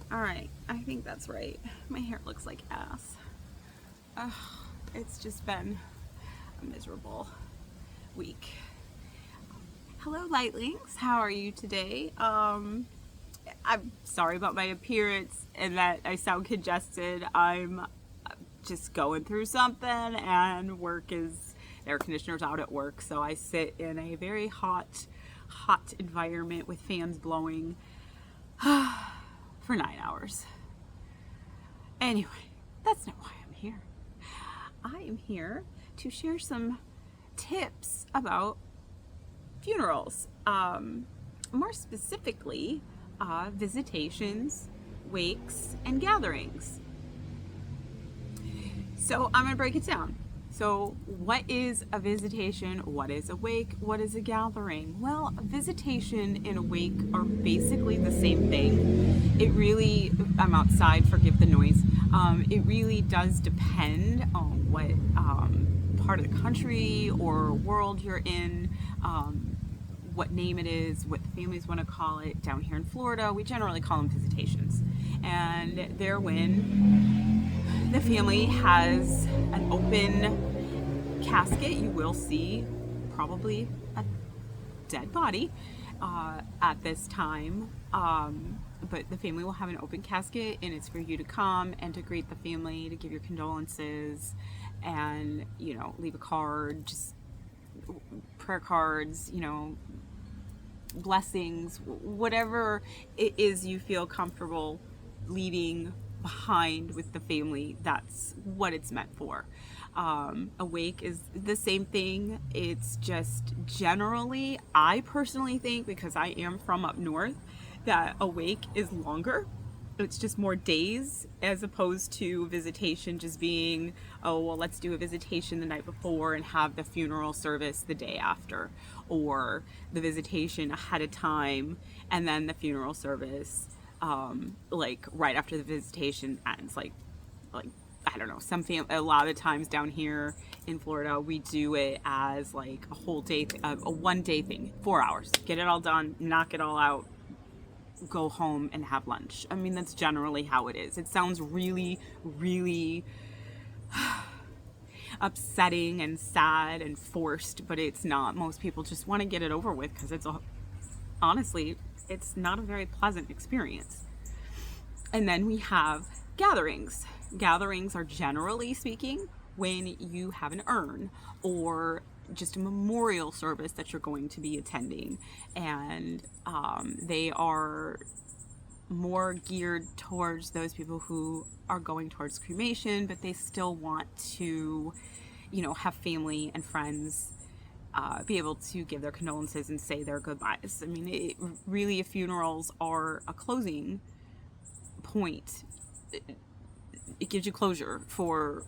All right, I think that's right. My hair looks like ass. Ugh, it's just been a miserable week. Hello, Lightlings. How are you today? I'm sorry about my appearance and that I sound congested. I'm just going through something, and work is the air conditioner's out at work, so I sit in a very hot environment with fans blowing for 9 hours. Anyway, that's not why I'm here. I am here to share some tips about funerals. More specifically, visitations, wakes, and gatherings. So I'm going to break it down. So, what is a visitation? What is a wake? What is a gathering? Well, a visitation and a wake are basically the same thing. It really, I'm outside, forgive the noise. It really does depend on what part of the country or world you're in, what name it is, what the families want to call it. Down here in Florida, we generally call them visitations. And they're when the family has an open casket. You will see probably a dead body at this time. But the family will have an open casket, and it's for you to come and to greet the family, to give your condolences, and, leave a card, just prayer cards, blessings, whatever it is you feel comfortable leaving behind with the family. That's what it's meant for. A wake is the same thing. It's just generally, I personally think, because I am from up north, that a wake is longer. It's just more days, as opposed to visitation just being, oh, well, let's do a visitation the night before and have the funeral service the day after, or the visitation ahead of time and then the funeral service like right after the visitation ends. Like I don't know, a lot of times down here in Florida, we do it as like a whole day, a 1 day thing, 4 hours, get it all done, knock it all out, go home and have lunch. I mean, that's generally how it is. It sounds really, really upsetting and sad and forced, but it's not. Most people just want to get it over with because honestly, it's not a very pleasant experience. And then we have gatherings. Gatherings are, generally speaking, when you have an urn or just a memorial service that you're going to be attending. And they are more geared towards those people who are going towards cremation, but they still want to, have family and friends be able to give their condolences and say their goodbyes. I mean, really, funerals are a closing point. It gives you closure for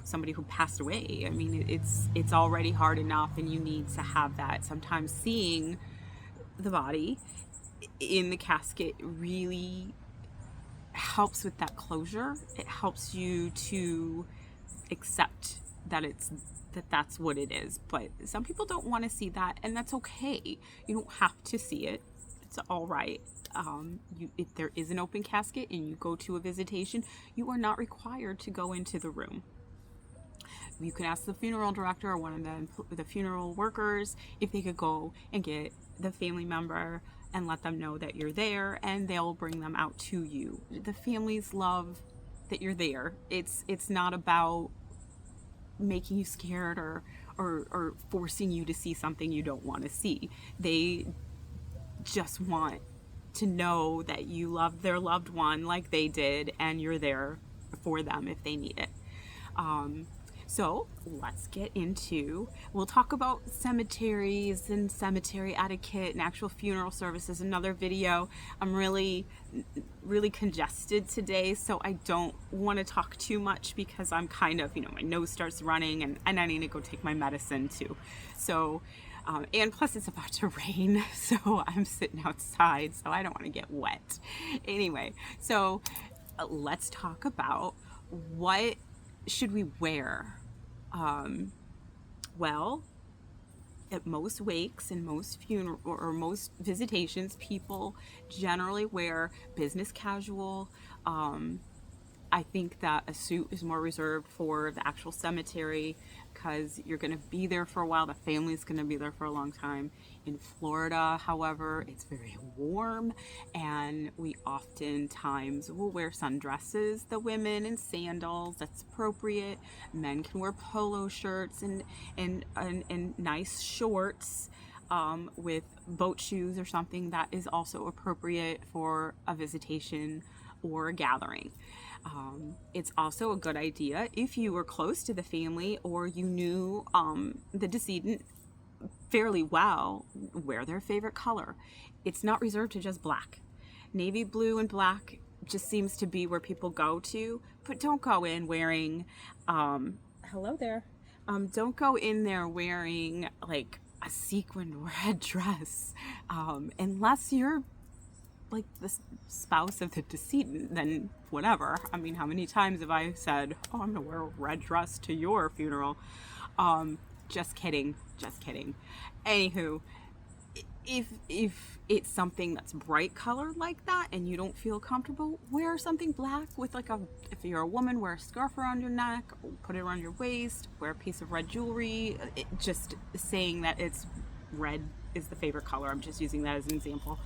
somebody who passed away. I mean, it's already hard enough, and you need to have that. Sometimes seeing the body in the casket really helps with that closure. It helps you to accept that that's what it is. But some people don't want to see that, and that's okay. You don't have to see it. It's all right. If there is an open casket and you go to a visitation, you are not required to go into the room. You can ask the funeral director or one of the funeral workers if they could go and get the family member and let them know that you're there, and they'll bring them out to you. The families love that you're there. It's not about making you scared or forcing you to see something you don't want to see. They just want to know that you love their loved one like they did, and you're there for them if they need it. So let's get into, we'll talk about cemeteries and cemetery etiquette and actual funeral services, another video. I'm really congested today, so I don't want to talk too much because I'm kind of, my nose starts running, and I need to go take my medicine too. So, and plus it's about to rain, so I'm sitting outside, so I don't want to get wet. Anyway, so let's talk about what should we wear. Well, at most wakes and most funeral or most visitations, people generally wear business casual. I think that a suit is more reserved for the actual cemetery because you're going to be there for a while. The family's going to be there for a long time. In Florida, however, it's very warm, and we oftentimes will wear sundresses, the women, and sandals. That's appropriate. Men can wear polo shirts and nice shorts. With boat shoes or something that is also appropriate for a visitation or a gathering. It's also a good idea if you were close to the family or you knew the decedent fairly well, wear their favorite color. It's not reserved to just black. Navy blue and black just seems to be where people go to, but don't go in wearing, hello there, don't go in there wearing like a sequined red dress, unless you're like the spouse of the decedent, then whatever. I mean, how many times have I said, oh, I'm gonna wear a red dress to your funeral? Just kidding, just kidding. Anywho, if it's something that's bright colored like that and you don't feel comfortable, wear something black with like if you're a woman, wear a scarf around your neck, put it around your waist, wear a piece of red jewelry. Just saying that it's red is the favorite color. I'm just using that as an example.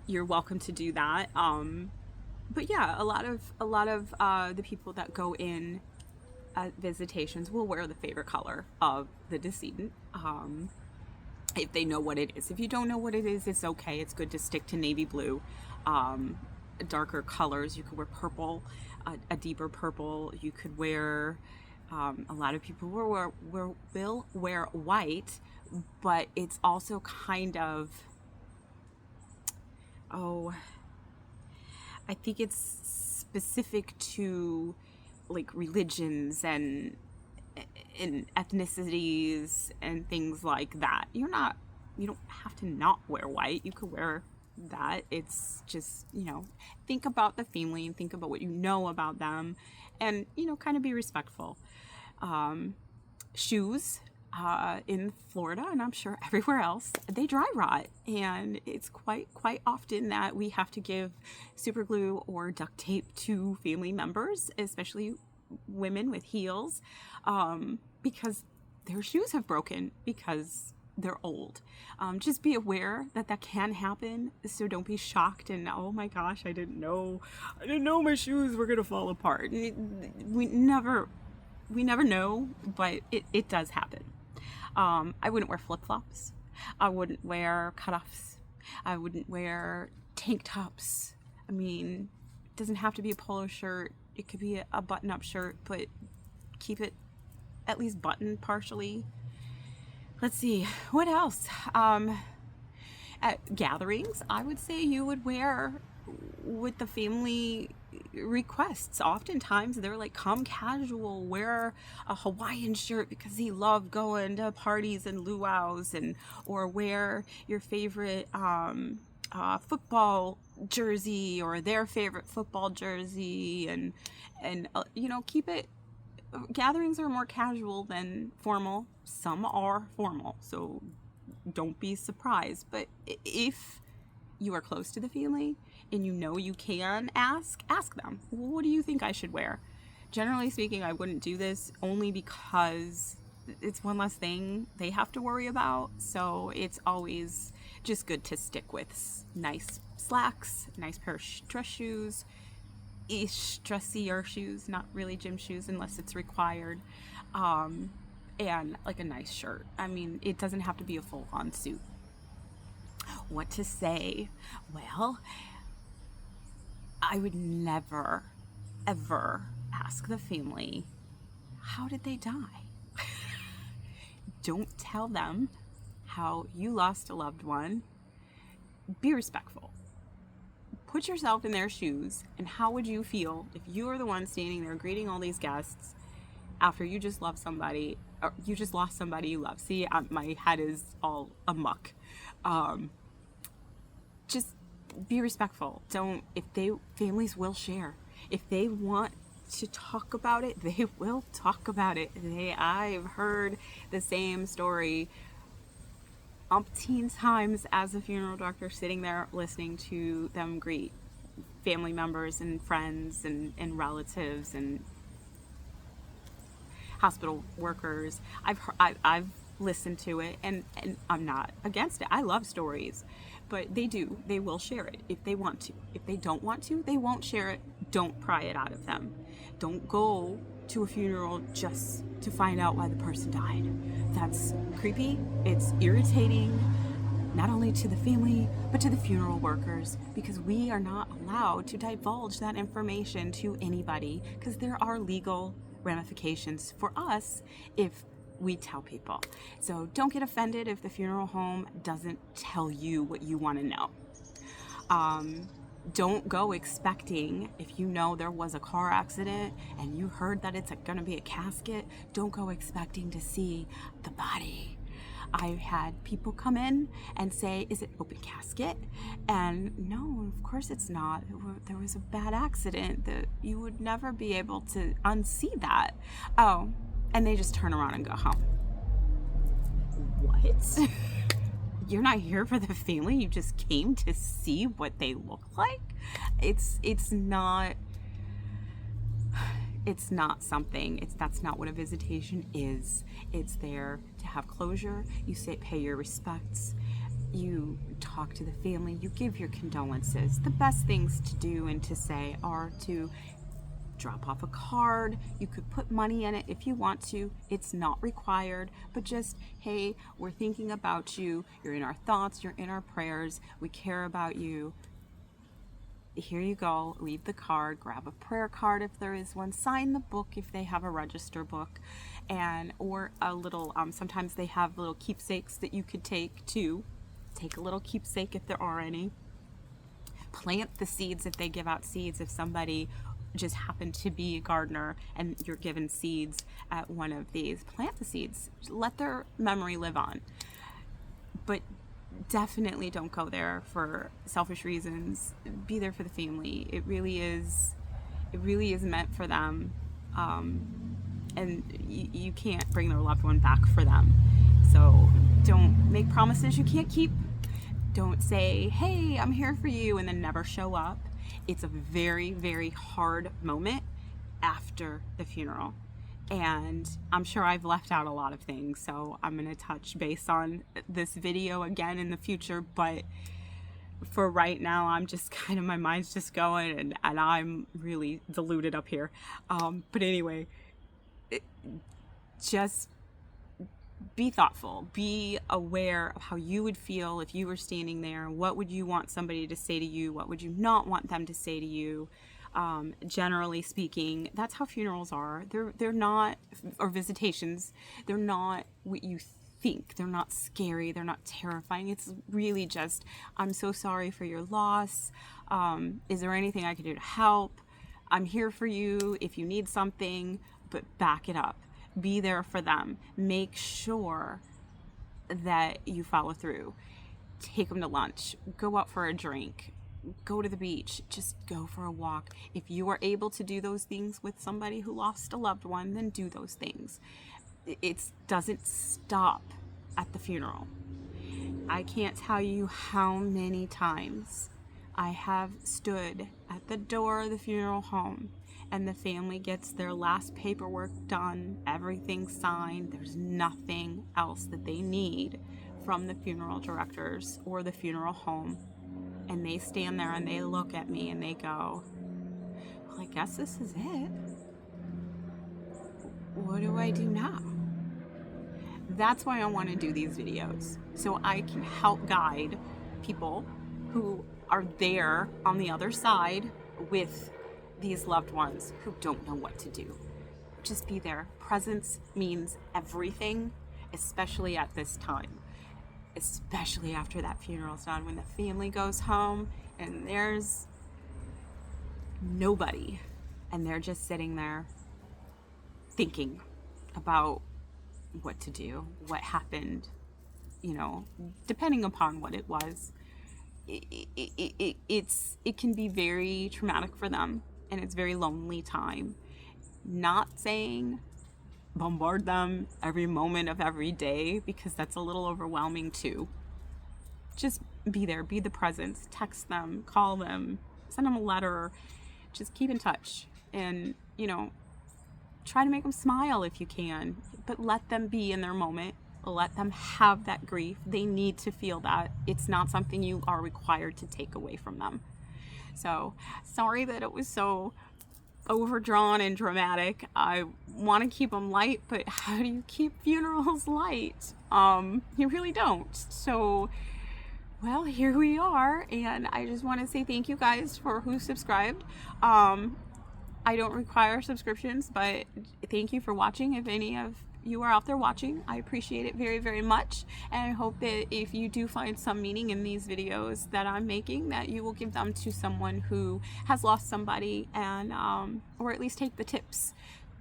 You're welcome to do that. But yeah, a lot of the people that go in at visitations will wear the favorite color of the decedent. If they know what it is. If you don't know what it is, it's okay. It's good to stick to navy blue. Darker colors, you could wear purple, a deeper purple. You could wear, a lot of people will wear white, but it's also kind of, I think it's specific to like religions and ethnicities and things like that. You don't have to not wear white. You could wear that. It's just, think about the family and think about what you know about them and, kind of be respectful. Shoes, in Florida, and I'm sure everywhere else, they dry rot, and it's quite often that we have to give super glue or duct tape to family members, especially women with heels, because their shoes have broken because they're old. Just be aware that can happen, so don't be shocked and, oh my gosh, I didn't know my shoes were gonna fall apart. We never know, but it does happen. I wouldn't wear flip-flops. I wouldn't wear cutoffs. I wouldn't wear tank tops. I mean, it doesn't have to be a polo shirt. It could be a button-up shirt, but keep it at least buttoned partially. Let's see, what else? At gatherings, I would say you would wear with the family requests. Oftentimes they're like, come casual, wear a Hawaiian shirt because he loved going to parties and luau's, or wear your favorite football jersey or their favorite football jersey, and keep it. Gatherings are more casual than formal. Some are formal, so don't be surprised. But if you are close to the family and you can ask them, what do you think I should wear? Generally speaking, I wouldn't do this only because it's one less thing they have to worry about. So it's always just good to stick with nice slacks, nice pair of dress shoes, dressier shoes, not really gym shoes unless it's required, and like a nice shirt. I mean, it doesn't have to be a full-on suit. What to say? Well, I would never, ever ask the family, how did they die? Don't tell them how you lost a loved one. Be respectful. Put yourself in their shoes, and how would you feel if you were the one standing there greeting all these guests after you just lost somebody, or you just lost somebody you love? See, my head is all amuck. Just be respectful. Families will share. If they want to talk about it, they will talk about it. I've heard the same story umpteen times as a funeral director, sitting there listening to them greet family members and friends and relatives and hospital workers. I've listened to it, and I'm not against it. I love stories, but they will share it if they want to. If they don't want to, they won't share it. Don't pry it out of them. Don't go to a funeral just to find out why the person died. That's creepy. It's irritating, not only to the family, but to the funeral workers, because we are not allowed to divulge that information to anybody, because there are legal ramifications for us if we tell people. So don't get offended if the funeral home doesn't tell you what you want to know. Don't go expecting, if you know there was a car accident and you heard that it's going to be a casket, don't go expecting to see the body. I've had people come in and say, is it open casket? And no, of course it's not. There was a bad accident. That you would never be able to unsee that. Oh, and they just turn around and go home. What? You're not here for the family? You just came to see what they look like? It's not something. That's not what a visitation is. It's there to have closure. You pay your respects. You talk to the family. You give your condolences. The best things to do and to say are to drop off a card. You could put money in it if you want to. It's not required, but just, hey, we're thinking about you. You're in our thoughts. You're in our prayers. We care about you. Here you go. Leave the card. Grab a prayer card if there is one. Sign the book if they have a register book, or a little. Sometimes they have little keepsakes that you could take too. Take a little keepsake if there are any. Plant the seeds if they give out seeds. If somebody just happened to be a gardener and you're given seeds at one of these, plant the seeds. Let their memory live on. But definitely don't go there for selfish reasons. Be there for the family. It really is meant for them. And you can't bring their loved one back for them. So don't make promises you can't keep. Don't say, hey, I'm here for you, and then never show up. It's a very, very hard moment after the funeral. And I'm sure I've left out a lot of things, so I'm going to touch base on this video again in the future. But for right now, I'm just kind of, my mind's just going, and I'm really diluted up here. But anyway, just be thoughtful. Be aware of how you would feel if you were standing there. What would you want somebody to say to you? What would you not want them to say to you? Generally speaking, that's how funerals are. They're not, or visitations, they're not what you think. They're not scary. They're not terrifying. It's really just, I'm so sorry for your loss. Is there anything I can do to help? I'm here for you if you need something, but back it up. Be there for them. Make sure that you follow through. Take them to lunch. Go out for a drink. Go to the beach. Just go for a walk. If you are able to do those things with somebody who lost a loved one, then do those things. It doesn't stop at the funeral. I can't tell you how many times I have stood at the door of the funeral home and the family gets their last paperwork done, everything signed. There's nothing else that they need from the funeral directors or the funeral home. And they stand there and they look at me and they go, well, I guess this is it. What do I do now? That's why I want to do these videos, so I can help guide people who are there on the other side with these loved ones who don't know what to do. Just be there. Presence means everything, especially at this time, especially after that funeral's done, when the family goes home and there's nobody and they're just sitting there thinking about what to do, what happened, depending upon what it was. It can be very traumatic for them, and it's very lonely time. Not saying bombard them every moment of every day, because that's a little overwhelming too. Just be there, be the presence, text them, call them, send them a letter, just keep in touch. And, you know, try to make them smile if you can, but let them be in their moment. Let them have that grief. They need to feel that. It's not something you are required to take away from them. So sorry that it was so overdrawn and dramatic. I want to keep them light, but how do you keep funerals light? You really don't. So, well, here we are, and I just want to say thank you guys for who subscribed. I don't require subscriptions, but thank you for watching. If any of you are out there watching, I appreciate it very, very much. And I hope that if you do find some meaning in these videos that I'm making, that you will give them to someone who has lost somebody, and or at least take the tips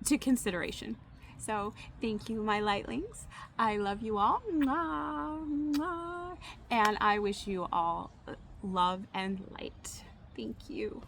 to consideration. So thank you, my lightlings. I love you all. Mwah, mwah. And I wish you all love and light. Thank you.